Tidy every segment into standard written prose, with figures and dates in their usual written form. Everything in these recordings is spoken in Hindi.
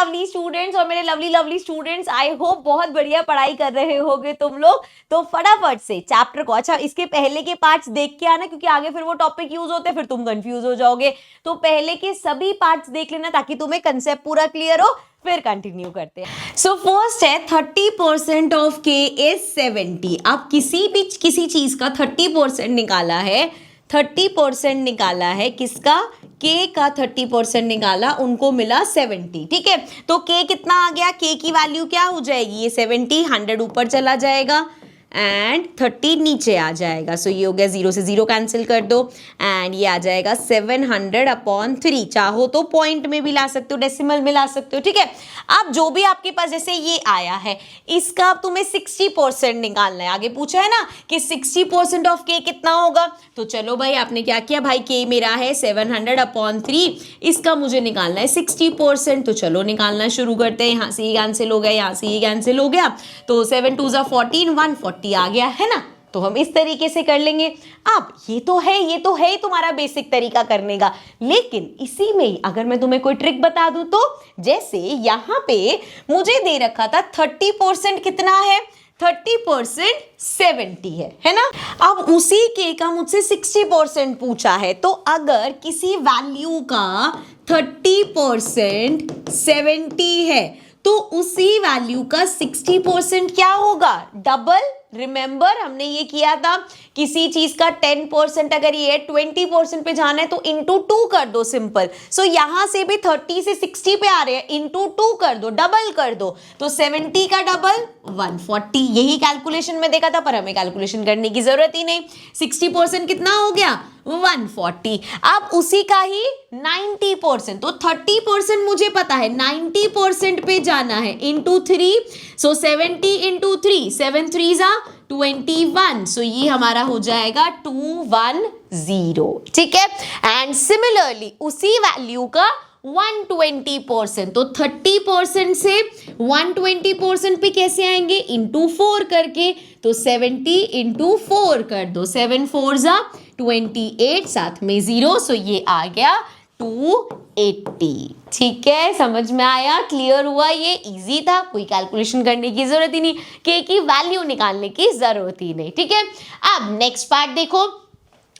लवली स्टूडेंट्स और मेरे lovely lovely students, I hope बहुत बढ़िया पढ़ाई कर रहे होगे तुम लोग। तो फटाफट से चैप्टर को, अच्छा इसके पहले के पार्ट्स देख के आना, क्योंकि आगे फिर वो टॉपिक यूज होते हैं, फिर तुम कंफ्यूज हो जाओगे। तो पहले के सभी पार्ट्स देख लेना ताकि तुम्हें कंसेप्ट पूरा क्लियर हो, फिर कंटिन्यू करते हैं। सो फर्स्ट है 30% ऑफ के इज 70। अब किसी चीज का 30% निकाला है, 30% निकाला है, किसका, के का 30% निकाला, उनको मिला 70। ठीक है, तो के कितना आ गया, के की वैल्यू क्या हो जाएगी, ये 70, 100 ऊपर चला जाएगा एंड 30 नीचे आ जाएगा। सो ये हो गया, 0 से 0 कैंसिल कर दो एंड ये आ जाएगा 700/3। चाहो तो पॉइंट में भी ला सकते हो, डेसिमल में ला सकते हो। ठीक है, अब जो भी आपके पास जैसे ये आया है, इसका अब तुम्हें 60% निकालना है। आगे पूछा है ना कि 60% ऑफ के कितना होगा, तो चलो भाई आपने क्या किया, भाई के मेरा है 700/3, इसका मुझे निकालना है 60%। तो चलो निकालना शुरू करते हैं। यहाँ से ये कैंसिल हो गया, यहाँ से ये कैंसिल हो गया, तो 7 2 14, 140 आ गया है ना। तो हम इस तरीके से कर लेंगे। अब ये तो है ही तुम्हारा बेसिक तरीका करने का, लेकिन इसी में ही अगर मैं तुम्हें कोई ट्रिक बता दूं तो, जैसे यहाँ पे मुझे दे रखा था 30% कितना है, 30% 70 है ना। अब उसी के का मुझसे 60% पूछा है, तो अगर किसी वैल्यू का 30% 70 है तो उसी वैल्यू का 60% क्या होगा, डबल। रिमेंबर हमने ये किया था, किसी चीज का 10% अगर ये 20% पे जाना है तो इंटू 2 कर दो, सिंपल। सो यहां से भी 30 से 60 पे आ रहे हैं, इंटू 2 कर दो, डबल कर दो, तो 70 का डबल 140। यही कैलकुलेशन में देखा था, पर हमें कैलकुलेशन करने की जरूरत ही नहीं। 60% कितना हो गया, 140। अब उसी का ही 90%, तो 30% मुझे पता है, 90% पे जाना है, इंटू 3। सो 70 इंटू 3, 7 3 21। सो ये हमारा हो जाएगा 210। ठीक है, एंड सिमिलरली उसी वैल्यू का 120%, तो 30% से 120% पे कैसे आएंगे, इंटू 4 करके, तो 70 इंटू 4 कर दो, 7 4 28, साथ में 0, सो ये आ गया 280। ठीक है, समझ में आया, क्लियर हुआ, ये इजी था, कोई कैलकुलेशन करने की जरूरत ही नहीं, के की वैल्यू निकालने की जरूरत ही नहीं। ठीक है, अब नेक्स्ट पार्ट देखो,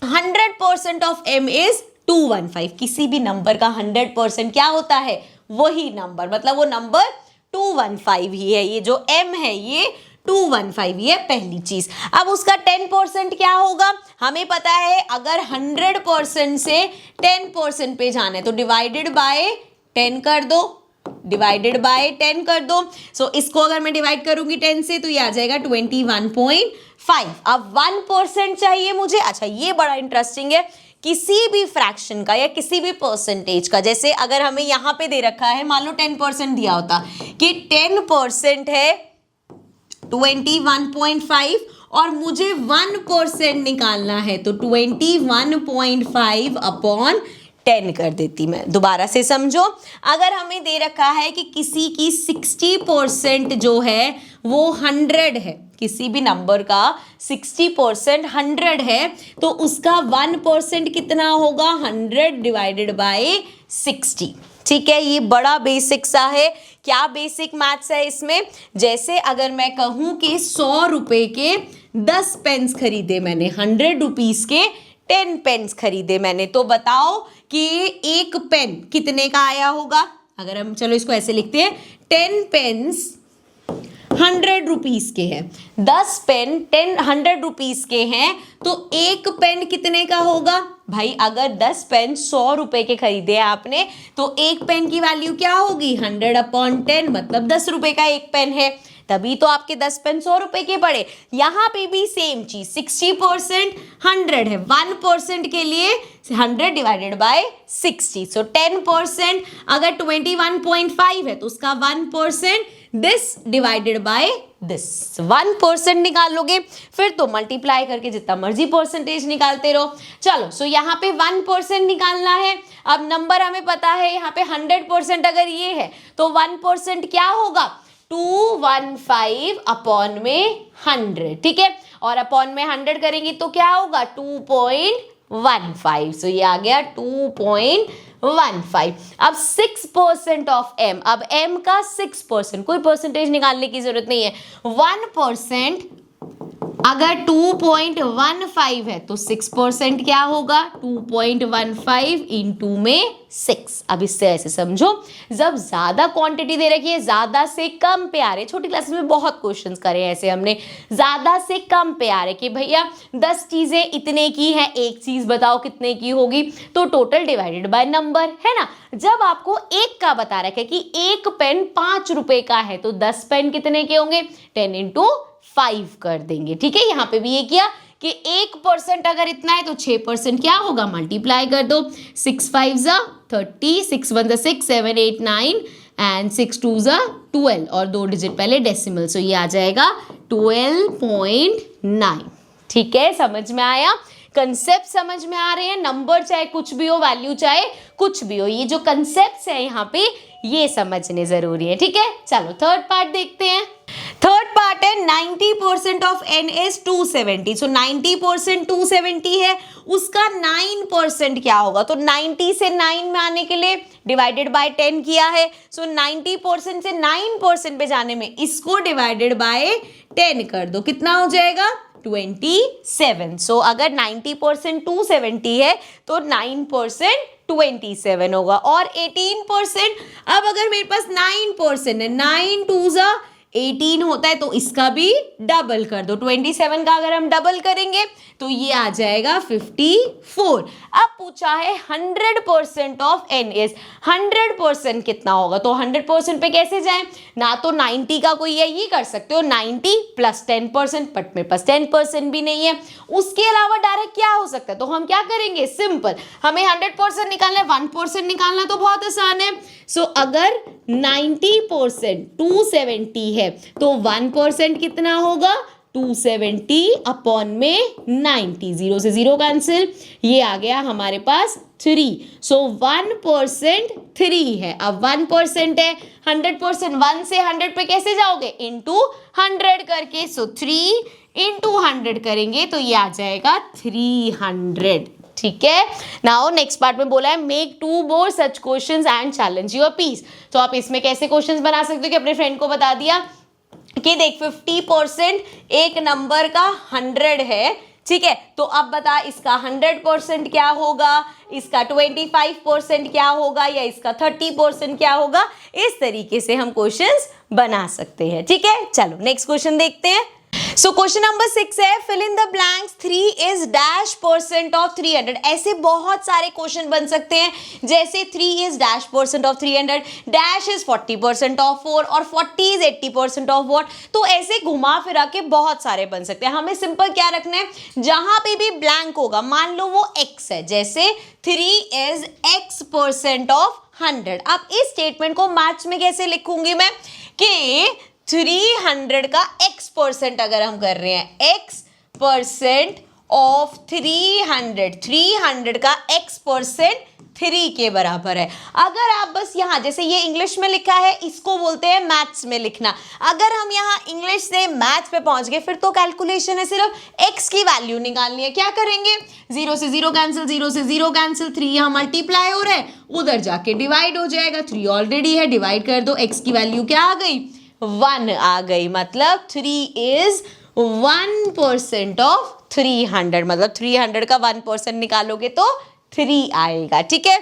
100% ऑफ m इज 215। किसी भी नंबर का 100% क्या होता है, वही नंबर, मतलब वो नंबर 215 ही है। ये जो m है ये 215, ये पहली चीज। अब उसका 10% क्या होगा, हमें पता है, अगर 100% से 10% पे जाना है तो डिवाइडेड बाय 10 कर दो, डिवाइडेड बाय 10 कर दो। सो इसको अगर मैं डिवाइड करूंगी 10 से तो ये आ जाएगा 21.5। अब 1% चाहिए मुझे। अच्छा ये बड़ा इंटरेस्टिंग है, किसी भी फ्रैक्शन का या किसी भी परसेंटेज का, जैसे अगर हमें यहाँ पे दे रखा है, मान लो 10% दिया होता कि 10% है 21.5 और मुझे 1% निकालना है, तो 21.5/10 कर देती मैं। दोबारा से समझो, अगर हमें दे रखा है कि किसी की 60% जो है वो 100 है, किसी भी नंबर का 60% 100 है, तो उसका 1% कितना होगा, 100 डिवाइडेड बाय 60। ठीक है, ये बड़ा बेसिक सा है। क्या बेसिक मैथ्स है इसमें, जैसे अगर मैं कहूं कि 100 रुपए के 10 पेन्स खरीदे मैंने, 100 रुपीज के 10 पेन्स खरीदे मैंने, तो बताओ कि एक पेन कितने का आया होगा। अगर हम चलो इसको ऐसे लिखते हैं, 10 पेन्स 100 रुपीज के हैं, 10 पेन 100 रुपीज के हैं, तो एक पेन कितने का होगा भाई। अगर 10 पेन 100 रुपए के खरीदे आपने, तो एक पेन की वैल्यू क्या होगी, 100/10, मतलब 10 रुपए का एक पेन है, तभी तो आपके 10 पेन 100 रुपए के पड़े। यहाँ पे भी सेम चीज, 60% 100 है, 1% के लिए 100 डिवाइडेड बाय 60। सो 10% अगर 21.5 है तो उसका 1% दिस डिवाइडेड बाय दिस, 1% निकाल लोगे, फिर तो मल्टीप्लाई करके जितना मर्जी परसेंटेज निकालते रहो। चलो, सो यहाँ पे 1% निकालना है। अब नंबर हमें पता है, यहाँ पे 100% अगर ये है तो 1% क्या होगा, 215/100। ठीक है, और अपॉन में 100 करेंगे तो क्या होगा, 2.5 2.15। सो ये आ गया 2.15। अब 6% ऑफ m, अब m का 6%, कोई परसेंटेज निकालने की जरूरत नहीं है। 1% अगर 2.15 है तो 6% क्या होगा, 2.15 इंटू में 6। अब इससे ऐसे समझो, जब ज्यादा क्वांटिटी दे रखी है, ज्यादा से कम पे आ रहे, छोटी क्लासेस में बहुत क्वेश्चंस करे हैं ऐसे हमने, ज्यादा से कम पे आ रहे कि भैया 10 चीजें इतने की है, एक चीज बताओ कितने की होगी, तो टोटल डिवाइडेड बाय नंबर है ना। जब आपको एक का बता रखा है कि एक पेन 5 रुपए का है तो 10 पेन कितने के होंगे, 10 इंटू 5 कर देंगे। ठीक है, यहाँ पे भी ये किया कि 1% अगर इतना है तो 6% क्या होगा, मल्टीप्लाई कर दो। 6 5 जा 30, 6 1 जा 6, 7 8 9 एंड 6 2 जा 12 और 2 डिजिट पहले डेसिमल, सो ये आ जाएगा 12.9। ठीक है, समझ में आया, कंसेप्ट समझ में आ रहे हैं। नंबर चाहे कुछ भी हो, वैल्यू चाहे कुछ भी हो, ये जो कंसेप्ट है यहाँ पे ये समझने जरूरी है। ठीक है, चलो थर्ड पार्ट देखते हैं। थर्ड पार्ट है 90% ऑफ n is 270। सो 90% 270 है, उसका 9% क्या होगा, तो 90 से 9 में आने के लिए डिवाइडेड बाय 10 किया है। सो 90% से 9% पे जाने में इसको डिवाइडेड बाय 10 कर दो, कितना हो जाएगा 27। सो अगर 90% 270 है तो 9% 27 होगा। और 18%, अब अगर मेरे पास 9% है, 9 2 जा 18 होता है तो इसका भी डबल कर दो। 27 का अगर हम डबल करेंगे तो ये आ जाएगा 54। अब पूछा है 100% ऑफ n इज, 100% कितना होगा, तो 100% पे कैसे जाएं, ना तो 90 का कोई है, ये कर सकते हो 90 प्लस 10%, बट मेरे पास 10% भी नहीं है। उसके अलावा डायरेक्ट क्या हो सकता है, तो हम क्या करेंगे, सिंपल, हमें 100% निकालना है, 1% निकालना तो बहुत आसान है। सो अगर 90% 270 है तो 1% कितना होगा, 270 अपॉन में 90, 0 से 0 कैंसिल, ये आ गया हमारे पास 3। सो 1% 3 है। अब 1% है, 100%, 1 से 100 पे कैसे जाओगे, इंटू 100 करके। सो 3 इंटू 100 करेंगे तो ये आ जाएगा 300। ठीक है, नाउ नेक्स्ट पार्ट में बोला है make 2 more such questions and challenge your peace। तो आप इसमें कैसे क्वेश्चंस बना सकते हो कि अपने फ्रेंड को बता दिया कि देख 50% एक नंबर का 100 है, ठीक है, तो अब बता इसका 100% क्या होगा, इसका 25% क्या होगा, या इसका 30% क्या होगा। इस तरीके से हम क्वेश्चंस बना सकते हैं। ठीक है, चलो नेक्स्ट क्वेश्चन देखते हैं। सो क्वेश्चन नंबर 6 है fill in the blanks 3 is -% of 300। ऐसे बहुत सारे क्वेश्चन बन सकते हैं, जैसे 3 is -% of 300, dash is 40% of 4 और 40 इज 80% ऑफ व्हाट। तो ऐसे घुमा फिरा के बहुत सारे बन सकते हैं। हमें सिंपल क्या रखना है, जहां पे भी ब्लैंक होगा, मान लो वो x है, जैसे 3 इज x% ऑफ 100। अब इस स्टेटमेंट को मैथ्स में कैसे लिखूंगी मैं, कि 300 का x% अगर हम कर रहे हैं, x% ऑफ 300 का x% 3 के बराबर है। अगर आप बस यहाँ, जैसे ये इंग्लिश में लिखा है, इसको बोलते हैं मैथ्स में लिखना। अगर हम यहाँ इंग्लिश से मैथ्स पे पहुंच गए, फिर तो कैलकुलेशन है, सिर्फ x की वैल्यू निकालनी है। क्या करेंगे, 0 से 0 कैंसिल, 0 से 0 कैंसिल, 3 यहाँ मल्टीप्लाई हो रहा है, उधर जाके डिवाइड हो जाएगा, 3 ऑलरेडी है, डिवाइड कर दो, x की वैल्यू क्या आ गई, 1 आ गई। मतलब 3 इज 1% ऑफ 300, मतलब 300 का 1% निकालोगे तो 3 आएगा। ठीक है,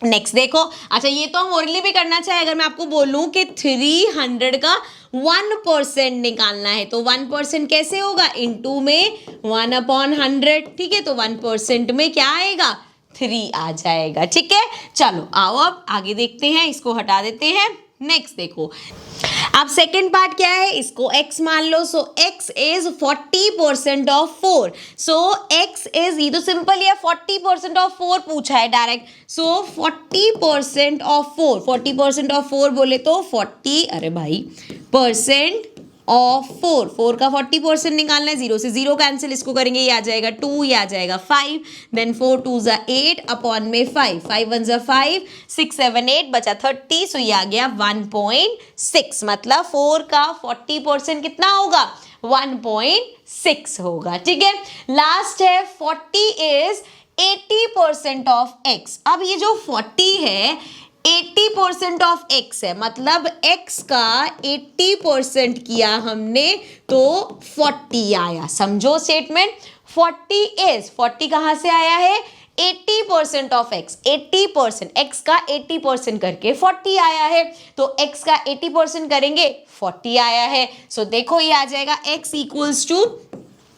नेक्स्ट देखो। अच्छा, ये तो हम ओरली भी करना चाहे, अगर मैं आपको बोलूं कि 300 का 1% निकालना है तो 1% कैसे होगा, इनटू में 1/100। ठीक है, तो 1% में क्या आएगा, 3 आ जाएगा। ठीक है, चलो आओ अब आगे देखते हैं, इसको हटा देते हैं। नेक्स्ट देखो, अब सेकेंड पार्ट क्या है, इसको x मान लो। सो x is 40% of 4। So x is, ये तो सिंपल ही है, 40% ऑफ 4 पूछा है डायरेक्ट। सो 40% ऑफ 4, 40% ऑफ 4 बोले तो 40, अरे भाई, % ऑफ 4, 4 का 40% निकालना है, 0 से 0 कैंसिल, इसको करेंगे, ये आ जाएगा 2, ये आ जाएगा 5, देन 4 2 जा 8 अपॉन में 5, 5 1 जा 5, 6 7 8 बचा 30। सो ये आ गया 1.6, मतलब 4 का 40% कितना होगा, 1.6 होगा। ठीक है, लास्ट है 40 इज 80% ऑफ x। अब ये जो 40 है 80% ऑफ x है, मतलब x का 80% किया हमने तो 40 आया। समझो स्टेटमेंट, 40 कहां से आया है, 80% ऑफ x, 80% x का 80% करके 40 आया है, तो x का 80% करेंगे 40 आया है। सो देखो ये आ जाएगा x इक्वल्स टू,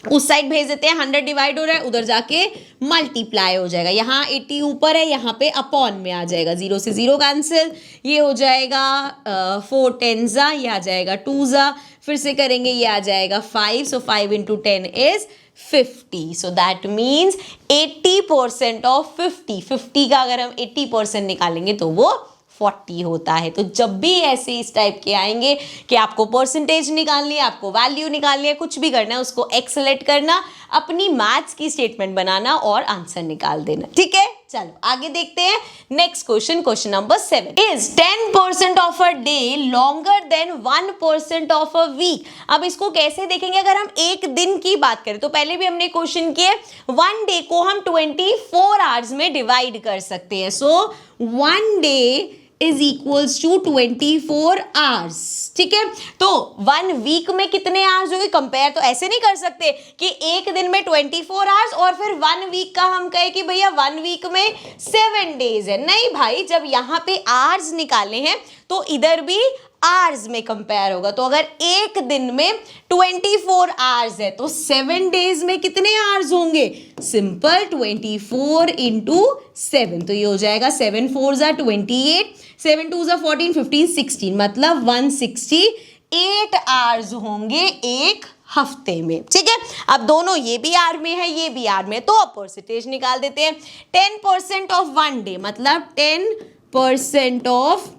उस साइड भेज देते हैं, 100 डिवाइड हो रहा है, उधर जाके मल्टीप्लाई हो जाएगा। यहाँ 80 ऊपर है, यहाँ पे अपॉन में आ जाएगा, 0 से 0 कैंसिल, ये हो जाएगा 4 10 जा, ये आ जाएगा 2 जा, फिर से करेंगे ये आ जाएगा 5, सो 5 into 10 is 50। So that means 80% of 50 का अगर हम 80% निकालेंगे तो वो 40 होता है। तो जब भी ऐसे इस टाइप के आएंगे कि आपको परसेंटेज निकालनी है, आपको वैल्यू निकालनी है, कुछ भी करना है, उसको एक्सेलेट करना, अपनी मैथ्स की स्टेटमेंट बनाना और आंसर निकाल देना। ठीक है, चलो आगे देखते हैं next question. Question number 7 is 10% of a day longer than 1% of a week. अब इसको कैसे देखेंगे, अगर हम एक दिन की बात करें तो पहले भी हमने क्वेश्चन किए, 1 डे को हम 24 आवर्स में डिवाइड कर सकते हैं। So 1 day is equals to 24 hours. ठीक है, तो 1 वीक में कितने आवर्स होंगे, कंपेयर तो ऐसे नहीं कर सकते कि एक दिन में 24 आवर्स और फिर 1 वीक का हम कहे कि भैया 1 वीक में 7 डेज है। नहीं भाई, जब यहाँ पे आवर्स निकाले हैं तो इधर भी आवर्स में कंपेयर होगा। तो अगर एक दिन में 24 आवर्स है तो 7 डेज में कितने आवर्स होंगे, सिंपल 24 इंटू 7, तो ये हो जाएगा 7 4 जा 28, 7 2 जा 14, 15 16, मतलब 168 आवर्स होंगे एक हफ्ते में। ठीक है, अब दोनों ये भी आर में है, ये भी आर में, तो अब परसेंटेज निकाल देते हैं। 10% ऑफ 1 डे मतलब 10% ऑफ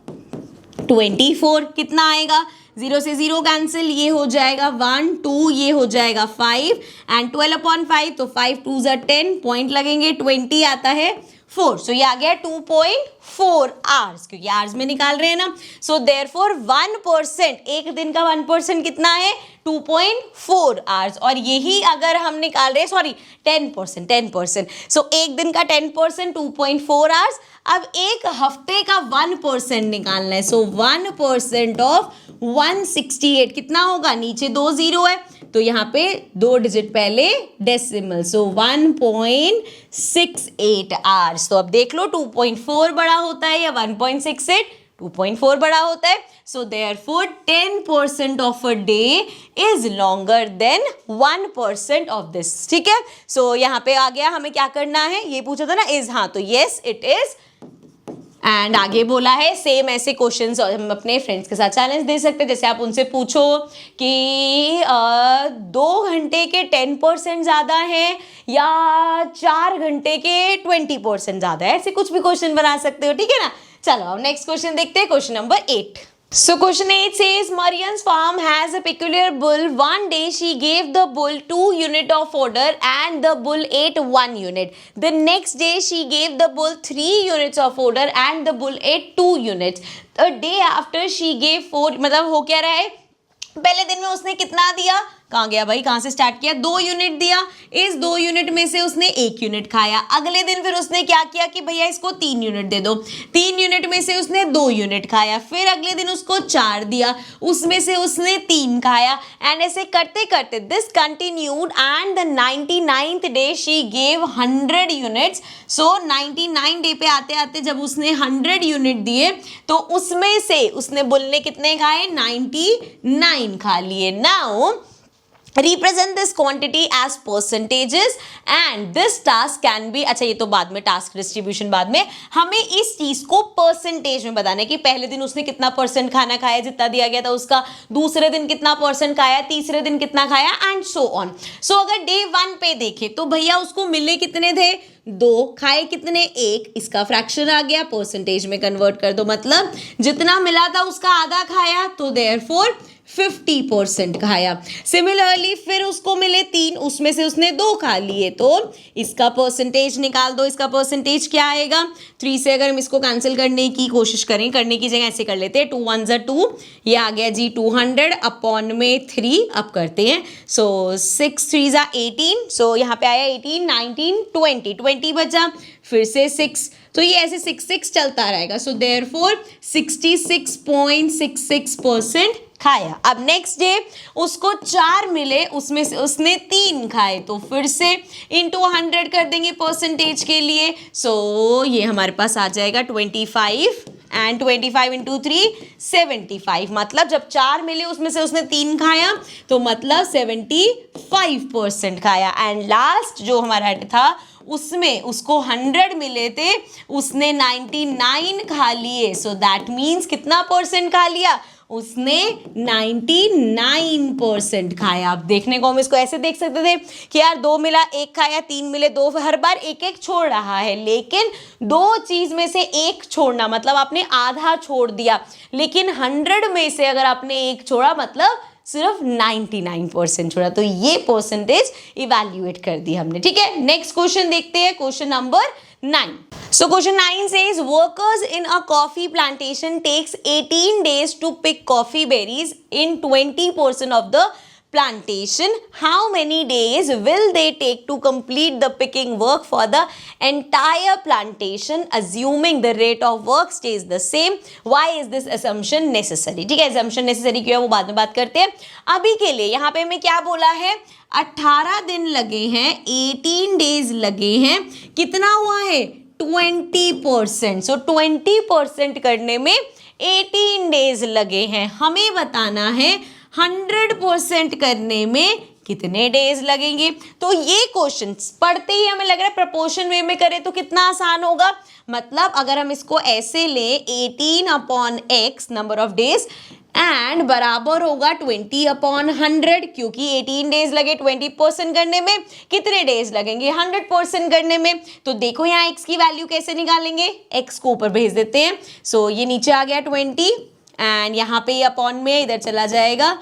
24 कितना आएगा, 0 से 0 कैंसिल, ये हो जाएगा 1 2, ये हो जाएगा 5 एंड 12/5, तो 5 2 जा 10, पॉइंट लगेंगे, 20 आता है 4, सो ये आ गया 2.4 आवर्स, क्योंकि आवर्स में निकाल रहे हैं ना। सो देयरफॉर 1%, एक दिन का 1% कितना है, 2.4 आवर्स, और यही अगर हम निकाल रहे हैं, सॉरी 10%, सो एक दिन का 10% 2.4 आवर्स। अब एक हफ्ते का 1% निकालना है, सो 1% ऑफ 168 कितना होगा, नीचे 2 0 है तो यहाँ पे 2 डिजिट पहले डेसिमल, सो 1.68 आवर्स। तो अब देख लो 2.4 बड़ा होता है या 1.68, 2.4 बड़ा होता है। So therefore 10% of a day is longer than 1% of this. ठीक है, सो यहाँ पे आ गया, हमें क्या करना है, ये पूछा था ना इज, हाँ तो यस इट इज। एंड आगे बोला है सेम ऐसे क्वेश्चंस हम अपने फ्रेंड्स के साथ चैलेंज दे सकते हैं। जैसे आप उनसे पूछो कि 2 घंटे के 10% ज़्यादा है या 4 घंटे के 20% ज़्यादा है, ऐसे कुछ भी क्वेश्चन बना सकते हो। ठीक है ना, चलो अब नेक्स्ट क्वेश्चन देखते हैं, question number 8। So question 8 says Marian's farm has a peculiar bull. One day she gave the bull 2 units of fodder and the bull ate 1 unit. The next day she gave the bull 3 units of fodder and the bull ate 2 units. A day after she gave 4, मतलब हो क्या रहा है, पहले दिन में उसने कितना दिया, कहाँ गया भाई, कहाँ से स्टार्ट किया, 2 यूनिट दिया, इस 2 यूनिट में से उसने 1 यूनिट खाया। अगले दिन फिर उसने क्या किया कि भैया इसको 3 यूनिट दे दो, 3 यूनिट में से उसने 2 यूनिट खाया, फिर अगले दिन उसको 4 दिया, उसमें से उसने 3 खाया, एंड ऐसे करते करते this continued and the 99th day she gave 100 units. So 99 day पे आते आते जब उसने 100 यूनिट दिए तो उसमें से उसने बुल ने कितने खाए, 99 खा लिए। Now represent this quantity as percentages and this task can be, अच्छा ये तो बाद में टास्क डिस्ट्रीब्यूशन बाद में, हमें इस चीज को परसेंटेज में बताना है कि पहले दिन उसने कितना परसेंट खाना खाया जितना दिया गया था उसका, दूसरे दिन कितना परसेंट खाया, तीसरे दिन कितना खाया एंड सो ऑन। सो अगर डे 1 पे देखे तो भैया उसको मिले कितने थे, 2, खाए कितने, 1, इसका फ्रैक्शन आ गया, परसेंटेज में कन्वर्ट कर दो, मतलब जितना मिला था उसका आधा खाया, तो देयरफॉर 50% खाया। सिमिलरली फिर उसको मिले 3, उसमें से उसने 2 खा लिए, तो इसका परसेंटेज निकाल दो। इसका परसेंटेज क्या आएगा? 3 से अगर हम इसको कैंसिल करने की कोशिश करें, करने की जगह ऐसे कर लेते हैं, 2 1 ज़ा 2, ये आ गया जी 200 अपॉन में 3। अब करते हैं, सो 6 3 ज़ा 18, सो यहाँ पे आया 18 19 20 बचा, फिर से 6, तो ये ऐसे 6 6 चलता रहेगा। सो देयरफॉर 66.66% खाया। अब नेक्स्ट डे उसको 4 मिले, उसमें से उसने 3 खाए, तो फिर से इंटू 100 कर देंगे परसेंटेज के लिए। सो ये हमारे पास आ जाएगा 25 एंड 25 इंटू 3 75, मतलब जब 4 मिले उसमें से उसने 3 खाया, तो मतलब 75% खाया। एंड लास्ट जो हमारा था उसमें उसको 100 मिले थे, उसने 99 खा लिए। सो दैट मीन्स कितना परसेंट खा लिया? उसने 99% खाया। अब देखने को हम इसको ऐसे देख सकते थे कि यार 2 मिला 1 खाया, 3 मिले 2, हर बार 1 1 छोड़ रहा है, लेकिन 2 चीज में से 1 छोड़ना मतलब आपने आधा छोड़ दिया, लेकिन 100 में से अगर आपने 1 छोड़ा मतलब सिर्फ 99% छोड़ा, तो ये परसेंटेज इवैल्यूएट कर दी हमने। ठीक है, नेक्स्ट क्वेश्चन देखते हैं, question number 9. So question 9 says workers in a coffee plantation takes 18 days to pick coffee berries in 20% of the plantation. How many days will they take to complete the picking work for the entire plantation assuming the rate of work stays the same? Why is this assumption necessary? ठीक है, assumption necessary क्यों है वो बाद में बात करते हैं। अभी के लिए यहाँ पे हमें क्या बोला है? 18 दिन लगे हैं, 18 डेज लगे हैं, कितना हुआ है? 20%। सो 20% करने में 18 डेज लगे हैं। हमें बताना है 100% करने में कितने डेज लगेंगे। तो ये क्वेश्चन पढ़ते ही हमें लग रहा है प्रपोर्शन वे में करें तो कितना आसान होगा। मतलब अगर हम इसको ऐसे लें 18 upon x number of days and बराबर होगा 20 अपॉन 100, क्योंकि 18 डेज लगे 20% करने में, कितने डेज लगेंगे 100% करने में। तो देखो यहाँ x की वैल्यू कैसे निकालेंगे, x को ऊपर भेज देते हैं। सो ये नीचे आ गया 20 एंड यहाँ पे अपॉन में इधर चला जाएगा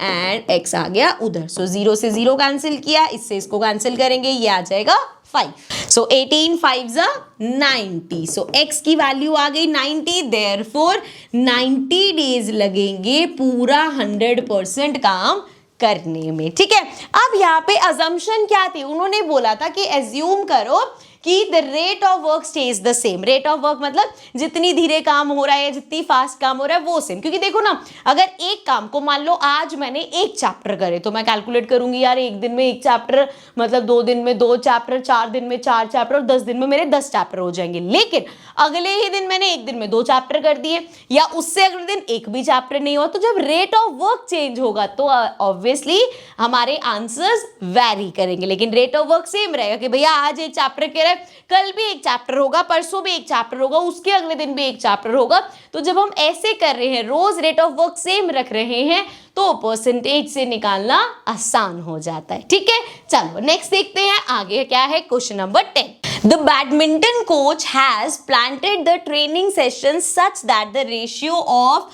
एंड x आ गया उधर। सो 0 से 0 कैंसिल किया, इससे इसको कैंसिल करेंगे, ये आ जाएगा 5। सो 18 5 ज़ा 90। सो x की वैल्यू आ गई 90, देयरफॉर 90 डेज लगेंगे पूरा 100% काम करने में। ठीक है, अब यहाँ पे अजम्पशन क्या थी? उन्होंने बोला था कि एज्यूम करो कि the rate of work stage the same. Rate of work मतलब जितनी धीरे काम हो रहा है, जितनी फास्ट काम हो रहा है वो सेम। क्योंकि देखो ना, अगर एक काम को मान लो आज मैंने 1 चैप्टर करे तो मैं कैलकुलेट करूंगी यार 1 दिन में 1 चैप्टर, मतलब 2 दिन में 2 चैप्टर, 4 दिन में 4 चैप्टर और 10 दिन में मेरे 10 चैप्टर हो जाएंगे। लेकिन अगले ही दिन मैंने 1 दिन में 2 चैप्टर कर दिए या उससे अगले दिन 1 भी चैप्टर नहीं हुआ, तो जब रेट ऑफ वर्क चेंज होगा तो ऑब्वियसली हमारे आंसर्स वैरी करेंगे। लेकिन रेट ऑफ वर्क सेम रहेगा कि भैया आज 1 चैप्टर कह रहा है, कल भी 1 चैप्टर होगा, परसों भी 1 चैप्टर होगा, उसके अगले दिन भी 1 चैप्टर होगा। तो जब हम ऐसे कर रहे हैं, रोज रेट ऑफ वर्क सेम रख रहे हैं, तो परसेंटेज से निकालना आसान हो जाता है। ठीक है, चलो नेक्स्ट देखते हैं आगे क्या है। Question number 10. The badminton coach has planted the training sessions such that the ratio of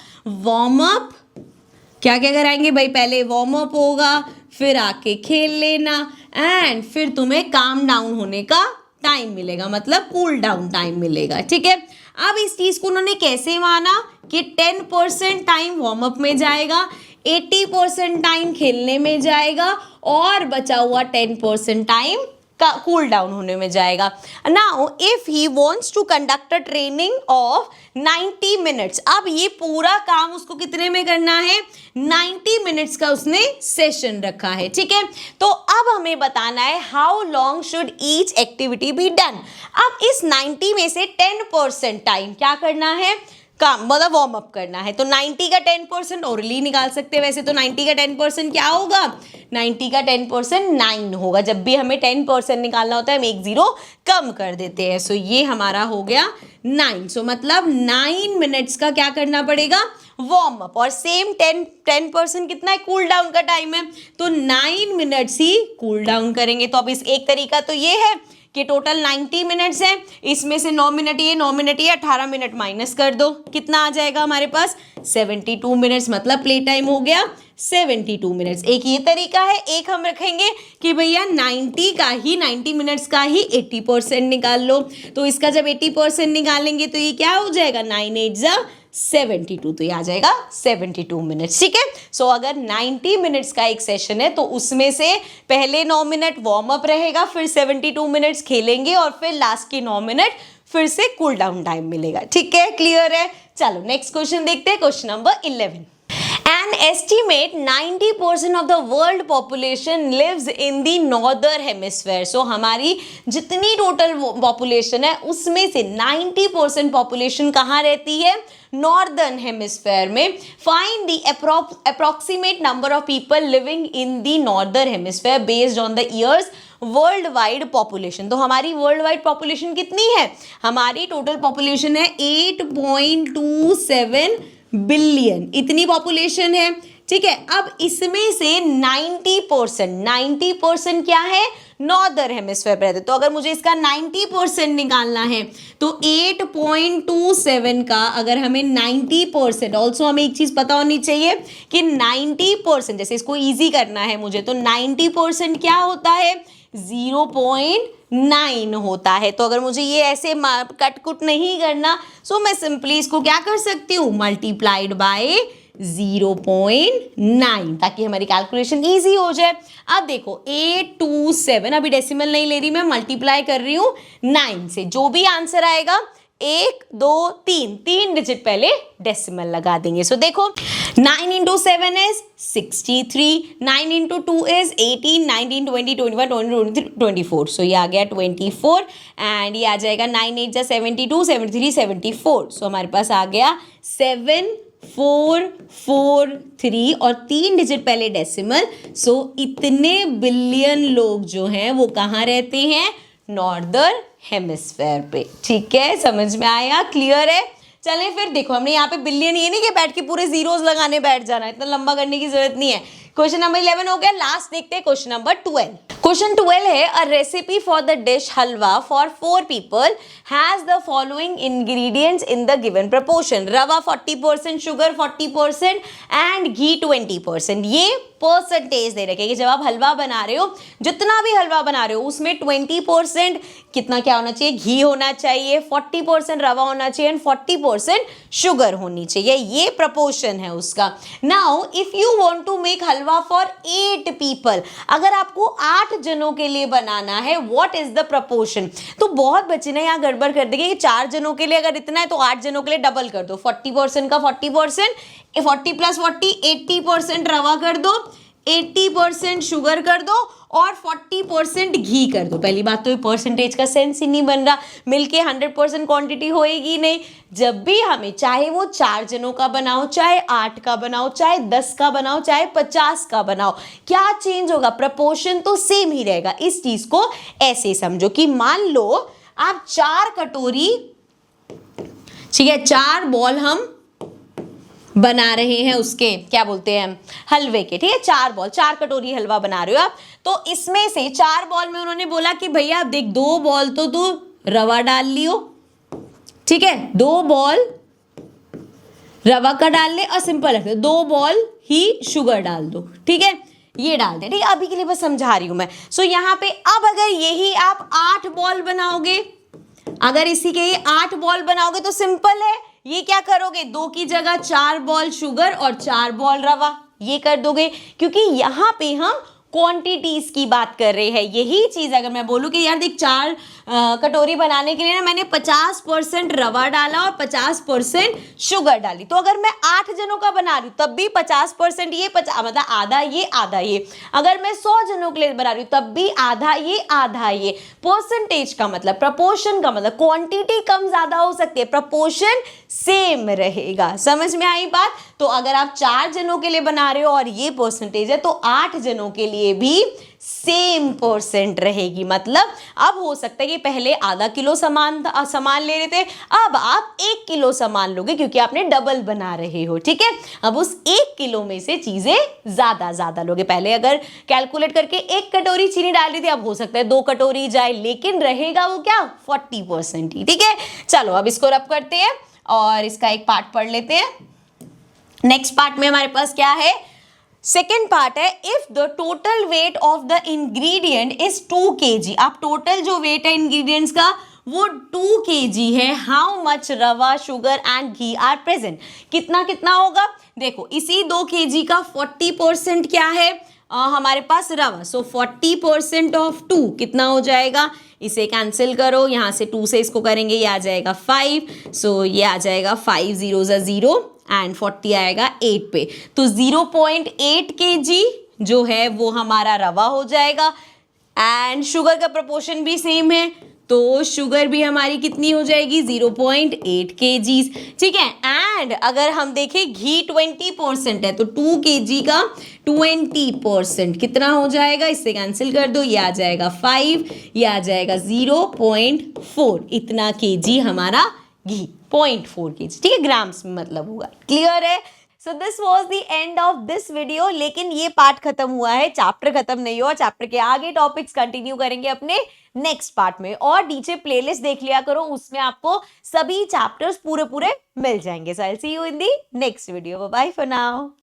warm up, क्या क्या कराएंगे भाई? पहले वार्म अप होगा, फिर आके खेल लेना एंड फिर तुम्हें काम डाउन होने का टाइम मिलेगा, मतलब कूल डाउन टाइम मिलेगा। ठीक है, अब इस चीज को उन्होंने कैसे माना कि 10% टाइम वार्म अप में जाएगा, 80% टाइम खेलने में जाएगा और बचा हुआ 10% टाइम का कूल डाउन होने में जाएगा। Now if he wants to conduct a training of 90 minutes, अब ये पूरा काम उसको कितने में करना है? 90 मिनट्स का उसने सेशन रखा है। ठीक है, तो अब हमें बताना है how long should each activity be done. अब इस 90 में से 10% टाइम क्या करना है? काम, मतलब वार्म अप करना है। तो 90 का 10% ओरली निकाल सकते हैं। वैसे तो 90 का 10% क्या होगा? 90 का 10% 9 होगा। जब भी हमें 10% निकालना होता है हम 1 0 कम कर देते हैं। सो ये हमारा हो गया 9। सो मतलब 9 मिनट्स का क्या करना पड़ेगा? Warm up. और सेम 10% कितना है? कूल डाउन का टाइम है, तो 9 मिनट्स ही कूल डाउन करेंगे। तो अब इस एक तरीका तो ये है कि टोटल 90 मिनट्स है, इसमें से 9 मिनट ये 9 मिनट ये 18 मिनट माइनस कर दो, कितना आ जाएगा हमारे पास 72 मिनट्स, मतलब प्ले टाइम हो गया 72 मिनट्स। एक ये तरीका है, एक हम रखेंगे कि भैया 90 मिनट्स का ही 80% निकाल लो। तो इसका जब 80% निकालेंगे तो ये क्या हो जाएगा 9 8 जा 72, तो ये आ जाएगा 72 मिनट्स। ठीक है, सो अगर 90 मिनट्स का एक सेशन है तो उसमें से पहले 9 मिनट वार्म अप रहेगा, फिर 72 मिनट्स खेलेंगे और फिर लास्ट के 9 मिनट फिर से कूल डाउन टाइम मिलेगा। ठीक है, क्लियर है। चलो नेक्स्ट क्वेश्चन देखते हैं, question number 11। An estimate 90% of the world population lives in the northern hemisphere. So हमारी जितनी टोटल पॉपुलेशन है उसमें से 90% पॉपुलेशन कहाँ रहती है, नॉर्दर्न हेमिस्फेयर में। Find the approximate number of people living in the northern hemisphere based on the years world wide population. तो हमारी वर्ल्ड वाइड पॉपुलेशन कितनी है, हमारी टोटल पॉपुलेशन है 8.27 बिलियन, इतनी पॉपुलेशन है। ठीक है, अब इसमें से 90% क्या है, नॉर्दर्न हेमिस्फेयर पे रहते। तो अगर मुझे इसका 90% निकालना है तो 8.27 का अगर हमें 90%, ऑल्सो हमें एक चीज पता होनी चाहिए कि 90%, जैसे इसको इजी करना है मुझे, तो 90% क्या होता है 0.9 होता है। तो अगर मुझे ये ऐसे कट कुट नहीं करना, सो मैं सिंपली इसको क्या कर सकती हूँ, मल्टीप्लाइड बाय 0.9, ताकि हमारी कैलकुलेशन इजी हो जाए। अब देखो 827, अभी डेसिमल नहीं ले रही मैं, मल्टीप्लाई कर रही हूँ 9 से, जो भी आंसर आएगा 1 2 3 डिजिट पहले डेसिमल लगा देंगे। सो देखो 9 into 7 is 63, 9 into 2 is 18, 19 20 21 22 24, सो ये आ गया 24 एंड ये आ जाएगा 9 8 जा 72 73 74, सो हमारे पास आ गया 7443 और 3 डिजिट पहले डेसिमल। सो इतने बिलियन लोग जो हैं वो कहाँ रहते हैं, नॉर्दर्न हेमिस्फेयर पे। ठीक है, समझ में आया, क्लियर है। चलें फिर देखो, हमने यहाँ पे बिलियन, ये नहीं कि बैठ के पूरे जीरोस लगाने बैठ जाना, इतना लंबा करने की जरूरत नहीं है। क्वेश्चन नंबर 11 हो गया, लास्ट देखते हैं क्वेश्चन नंबर 12। क्वेश्चन 12 है, a recipe for the dish halwa for 4 people has the following ingredients in the given proportion. Rava 40%, sugar 40% and घी 20%। ये परसेंटेज दे रखे कि जब आप हलवा बना रहे हो, जितना भी हलवा बना रहे हो उसमें 20% कितना क्या होना चाहिए, घी होना चाहिए, 40% रवा होना चाहिए एंड 40% शुगर होनी चाहिए। ये प्रपोर्शन है उसका। Now if you want to make halwa for 8 people, अगर आपको 8 जनों के लिए बनाना है, व्हाट इज द प्रपोर्शन। तो बहुत बच्चे ने यहाँ गड़बड़ कर देंगे कि 4 जनों के लिए अगर इतना है तो 8 जनों के लिए डबल कर दो, 40% का 40%, 40 + 40 80% रवा कर दो, 80% शुगर कर दो और 40% घी कर दो। पहली बात तो ये परसेंटेज का सेंस ही नहीं बन रहा, मिलके 100% क्वांटिटी होएगी नहीं। जब भी हमें, चाहे वो 4 जनों का बनाओ, चाहे 8 का बनाओ, चाहे 10 का बनाओ, चाहे 50 का बनाओ, क्या चेंज होगा, प्रपोर्शन तो सेम ही रहेगा। इस चीज को ऐसे समझो कि मान लो आप 4 कटोरी, ठीक है, 4 बॉल हम बना रहे हैं, उसके क्या बोलते हैं, हलवे के। ठीक है, 4 बॉल, 4 कटोरी हलवा बना रहे हो आप। तो इसमें से 4 बॉल में उन्होंने बोला कि भैया आप देख 2 बॉल तो तू रवा डाल लियो, ठीक है, 2 बॉल रवा का डाल ले और सिंपल रख दो, 2 बॉल ही शुगर डाल दो। ठीक है, ये डाल दे। ठीक है, अभी के लिए बस समझा रही हूं मैं। सो यहाँ पे अब अगर यही आप 8 बॉल बनाओगे, अगर इसी के ये 8 बॉल बनाओगे तो सिंपल है, ये क्या करोगे, 2 की जगह 4 बॉल शुगर और 4 बॉल रवा, ये कर दोगे, क्योंकि यहाँ पे हम क्वांटिटीज की बात कर रहे हैं। यही चीज अगर मैं बोलूँ कि यार देख 4 कटोरी बनाने के लिए ना मैंने 50% रवा डाला और 50% शुगर डाली, तो अगर मैं 8 जनों का बना रही हूँ तब भी 50% ये, मतलब आधा ये आधा ये। अगर मैं 100 जनों के लिए बना रही हूँ तब भी आधा ये आधा ये। परसेंटेज का मतलब, प्रपोर्शन का मतलब, क्वांटिटी कम ज्यादा हो सकती है, प्रपोर्शन सेम रहेगा। समझ में आई बात। तो तो अगर आप 4 जनों के लिए बना रहे हो और ये परसेंटेज है, तो 8 जनों के लिए भी सेम परसेंट रहेगी। मतलब अब हो सकता है कि पहले आधा किलो सामान ले रहे थे, अब आप 1 किलो सामान लोगे क्योंकि आपने डबल बना रहे हो, ठीक है। अब उस 1 किलो में से चीजें ज्यादा लोगे। पहले अगर कैलकुलेट करके 1 कटोरी चीनी डाल रही थी, अब हो सकता है 2 कटोरी जाए, लेकिन रहेगा वो क्या, 40% ही, ठीक है। चलो अब इसको रब करते हैं और इसका एक पार्ट पढ़ लेते हैं। नेक्स्ट पार्ट में हमारे पास क्या है, सेकेंड पार्ट है, if the total weight of the ingredient is 2 kg। आप टोटल जो वेट है इंग्रेडिएंट्स का वो 2 kg है, how much rava, sugar and ghee are present. कितना कितना होगा, देखो इसी 2 kg का 40% क्या है, हमारे पास रवा, सो 40% ऑफ 2 कितना हो जाएगा, इसे कैंसिल करो, यहां से 2 से इसको करेंगे, ये आ जाएगा 5, सो ये आ जाएगा 5 0 0 एंड 40 आएगा 8 पे, तो 0.8 kg जो है वो हमारा रवा हो जाएगा। एंड शुगर का प्रोपोर्शन भी सेम है, तो शुगर भी हमारी कितनी हो जाएगी, 0.8 kg, ठीक है। एंड अगर हम देखें घी 20% है, तो 2 kg का 20% कितना हो जाएगा, इससे कैंसिल कर दो, ये आ जाएगा 5, ये आ जाएगा 0.4, इतना kg हमारा घी, 0.4 kg, ठीक है, ग्राम्स में मतलब होगा। क्लियर है। So this was the end of this video. लेकिन ये पार्ट खत्म हुआ है, चैप्टर खत्म नहीं हुआ, चैप्टर के आगे टॉपिक्स कंटिन्यू करेंगे अपने नेक्स्ट पार्ट में। और नीचे प्लेलिस्ट देख लिया करो, उसमें आपको सभी चैप्टर्स पूरे मिल जाएंगे। So I will see you in the next video. Bye for now.